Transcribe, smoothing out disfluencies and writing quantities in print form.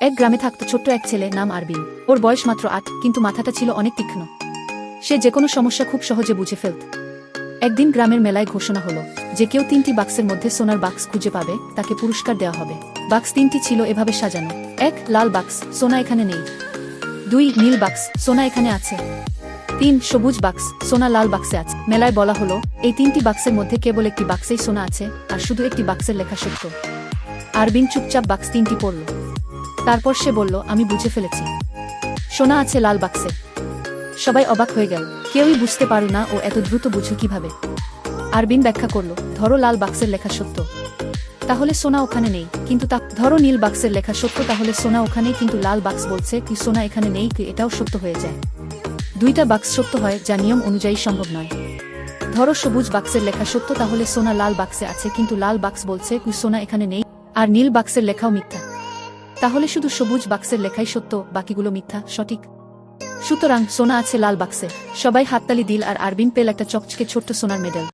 এক গ্রামে থাকত ছোট্ট এক ছেলে, নাম আরবিন। ওর বয়স মাত্র ৮, কিন্তু মাথাটা ছিল অনেক তীক্ষ্ণ। সে যেকোনো সমস্যা খুব সহজে বুঝে ফেলত। একদিন গ্রামের মেলায় ঘোষণা হলো যে কেউ ৩টি বাক্সের মধ্যে সোনার বাক্স খুঁজে পাবে তাকে পুরস্কার দেওয়া হবে। বাক্স ৩টি ছিল এভাবে সাজানো: ১ লাল বাক্স, সোনা এখানে নেই। ২ নীল বাক্স, সোনা এখানে আছে। ৩ সবুজ বাক্স, সোনা লাল বাক্সে আছে। মেলায় বলা হলো এই ৩টি বাক্সের মধ্যে কেবল একটি বাক্সেই সোনা আছে, আর শুধু একটি বাক্সের লেখা সত্য। আরবিন চুপচাপ বাক্স ৩টি পড়ল। তারপর সে বলল, আমি বুঝে ফেলেছি, সোনা আছে লাল বাক্সে। সবাই অবাক হয়ে গেল, কেউই বুঝতে পারল না ও এত দ্রুত বুঝল কিভাবে। আরবিন ব্যাখ্যা করল, ধরো লাল বাক্সের লেখা সত্য, তাহলে সোনা ওখানে নেই, কিন্তু ধরো নীল বাক্সের লেখা সত্য, তাহলে সোনা ওখানেই, কিন্তু লাল বাক্স বলছে কি সোনা এখানে নেই, কি এটাও সত্য হয়ে যায়। দুইটা বাক্স সত্য হয়, যা নিয়ম অনুযায়ী সম্ভব নয়। ধরো সবুজ বাক্সের লেখা সত্য, তাহলে সোনা লাল বাক্সে আছে, কিন্তু লাল বাক্স বলছে কি সোনা এখানে নেই। আর নীল বাক্সের লেখাও মিথ্যা, তাহলে শুধু সবুজ বাক্সের লেখাই সত্য, বাকিগুলো মিথ্যা। সঠিক। সুতরাং সোনা আছে লাল বাক্সে। সবাই হাততালি দিল আর আরবিন পেল একটা চকচকে ছোট্ট সোনার মেডেল।